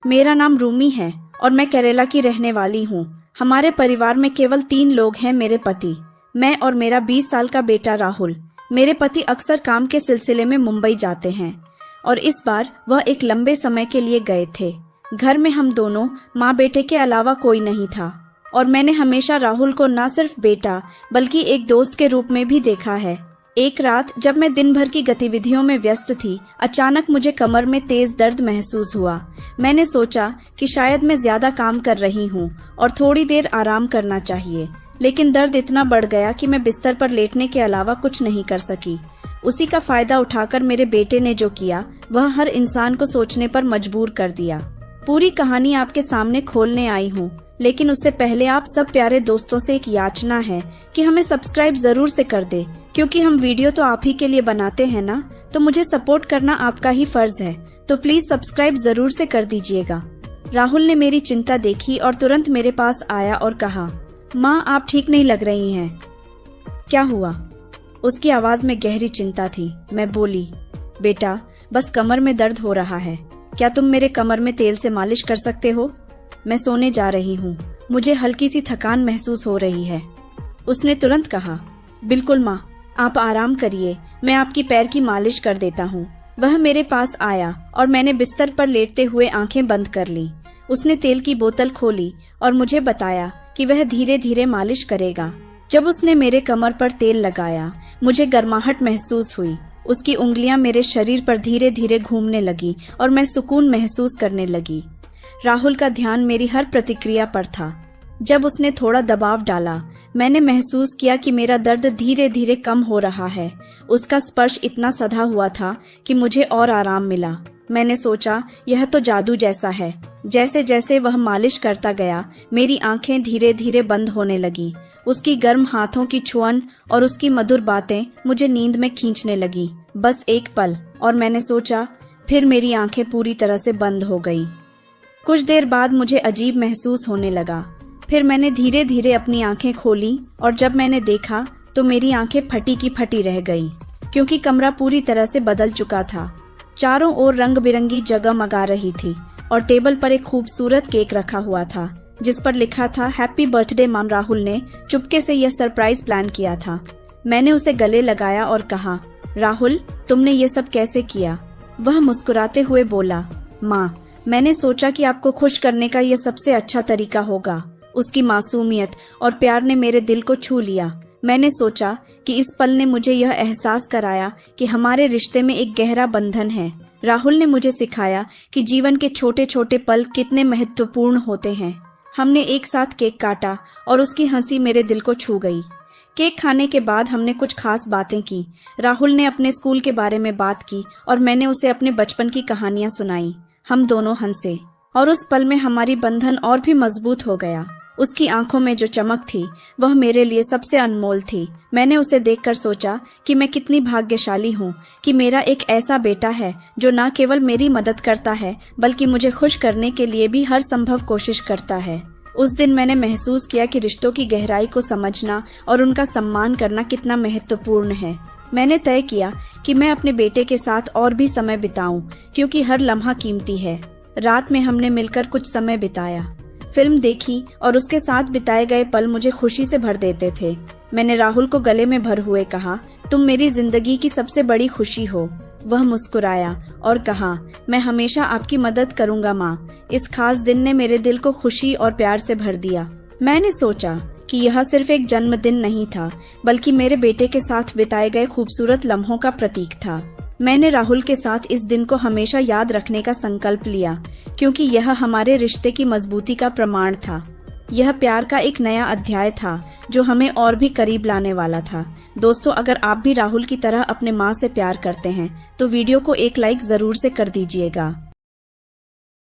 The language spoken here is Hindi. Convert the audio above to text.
मेरा नाम रूमी है और मैं केरला की रहने वाली हूँ। हमारे परिवार में केवल 3 लोग हैं, मेरे पति, मैं और मेरा 20 साल का बेटा राहुल। मेरे पति अक्सर काम के सिलसिले में मुंबई जाते हैं और इस बार वह एक लंबे समय के लिए गए थे। घर में हम दोनों माँ बेटे के अलावा कोई नहीं था और मैंने हमेशा राहुल को न सिर्फ बेटा बल्कि एक दोस्त के रूप में भी देखा है। एक रात जब मैं दिन भर की गतिविधियों में व्यस्त थी, अचानक मुझे कमर में तेज दर्द महसूस हुआ। मैंने सोचा कि शायद मैं ज्यादा काम कर रही हूँ और थोड़ी देर आराम करना चाहिए, लेकिन दर्द इतना बढ़ गया कि मैं बिस्तर पर लेटने के अलावा कुछ नहीं कर सकी। उसी का फायदा उठाकर मेरे बेटे ने जो किया वह हर इंसान को सोचने पर मजबूर कर दिया। पूरी कहानी आपके सामने खोलने आई हूँ, लेकिन उससे पहले आप सब प्यारे दोस्तों से एक याचना है कि हमें सब्सक्राइब जरूर से कर दे, क्योंकि हम वीडियो तो आप ही के लिए बनाते हैं ना, तो मुझे सपोर्ट करना आपका ही फर्ज है। तो प्लीज सब्सक्राइब जरूर से कर दीजिएगा। राहुल ने मेरी चिंता देखी और तुरंत मेरे पास आया और कहा, माँ आप ठीक नहीं लग रही हैं। क्या हुआ? उसकी आवाज में गहरी चिंता थी। मैं बोली, बेटा बस कमर में दर्द हो रहा है, क्या तुम मेरे कमर में तेल से मालिश कर सकते हो? मैं सोने जा रही हूँ, मुझे हल्की सी थकान महसूस हो रही है। उसने तुरंत कहा, बिल्कुल माँ, आप आराम करिए, मैं आपकी पैर की मालिश कर देता हूँ। वह मेरे पास आया और मैंने बिस्तर पर लेटते हुए आंखें बंद कर ली। उसने तेल की बोतल खोली और मुझे बताया कि वह धीरे धीरे मालिश करेगा। जब उसने मेरे कमर पर तेल लगाया, मुझे गर्माहट महसूस हुई। उसकी उंगलियां मेरे शरीर पर धीरे धीरे घूमने लगी और मैं सुकून महसूस करने लगी। राहुल का ध्यान मेरी हर प्रतिक्रिया पर था। जब उसने थोड़ा दबाव डाला, मैंने महसूस किया कि मेरा दर्द धीरे धीरे कम हो रहा है। उसका स्पर्श इतना सधा हुआ था कि मुझे और आराम मिला। मैंने सोचा, यह तो जादू जैसा है। जैसे जैसे वह मालिश करता गया, मेरी आंखें धीरे धीरे बंद होने लगी। उसकी गर्म हाथों की छुअन और उसकी मधुर बातें मुझे नींद में खींचने लगी। बस एक पल और मैंने सोचा, फिर मेरी आंखें पूरी तरह से बंद हो गई। कुछ देर बाद मुझे अजीब महसूस होने लगा। फिर मैंने धीरे धीरे अपनी आंखें खोली और जब मैंने देखा तो मेरी आंखें फटी की फटी रह गई, क्योंकि कमरा पूरी तरह से बदल चुका था। चारों ओर रंग बिरंगी जगमगा रही थी और टेबल पर एक खूबसूरत केक रखा हुआ था जिस पर लिखा था, हैप्पी बर्थडे मां। राहुल ने चुपके से यह सरप्राइज प्लान किया था। मैंने उसे गले लगाया और कहा, राहुल तुमने ये सब कैसे किया? वह मुस्कुराते हुए बोला, माँ मैंने सोचा कि आपको खुश करने का यह सबसे अच्छा तरीका होगा। उसकी मासूमियत और प्यार ने मेरे दिल को छू लिया। मैंने सोचा कि इस पल ने मुझे यह एहसास कराया कि हमारे रिश्ते में एक गहरा बंधन है। राहुल ने मुझे सिखाया कि जीवन के छोटे छोटे पल कितने महत्वपूर्ण होते हैं। हमने एक साथ केक काटा और उसकी हंसी मेरे दिल को छू गई। केक खाने के बाद हमने कुछ खास बातें की। राहुल ने अपने स्कूल के बारे में बात की और मैंने उसे अपने बचपन की कहानियां सुनाई। हम दोनों हंसे और उस पल में हमारी बंधन और भी मजबूत हो गया। उसकी आंखों में जो चमक थी वह मेरे लिए सबसे अनमोल थी। मैंने उसे देखकर सोचा कि मैं कितनी भाग्यशाली हूँ कि मेरा एक ऐसा बेटा है जो न केवल मेरी मदद करता है बल्कि मुझे खुश करने के लिए भी हर संभव कोशिश करता है। उस दिन मैंने महसूस किया कि रिश्तों की गहराई को समझना और उनका सम्मान करना कितना महत्वपूर्ण है। मैंने तय किया कि मैं अपने बेटे के साथ और भी समय बिताऊं, क्योंकि हर लम्हा कीमती है। रात में हमने मिलकर कुछ समय बिताया, फिल्म देखी और उसके साथ बिताए गए पल मुझे खुशी से भर देते थे। मैंने राहुल को गले में भर हुए कहा, तुम मेरी जिंदगी की सबसे बड़ी खुशी हो। वह मुस्कुराया और कहा, मैं हमेशा आपकी मदद करूंगा माँ। इस खास दिन ने मेरे दिल को खुशी और प्यार से भर दिया। मैंने सोचा कि यह सिर्फ एक जन्मदिन नहीं था, बल्कि मेरे बेटे के साथ बिताए गए खूबसूरत लम्हों का प्रतीक था। मैंने राहुल के साथ इस दिन को हमेशा याद रखने का संकल्प लिया, क्योंकि यह हमारे रिश्ते की मजबूती का प्रमाण था। यह प्यार का एक नया अध्याय था जो हमें और भी करीब लाने वाला था। दोस्तों, अगर आप भी राहुल की तरह अपने माँ से प्यार करते हैं तो वीडियो को एक लाइक जरूर से कर दीजिएगा।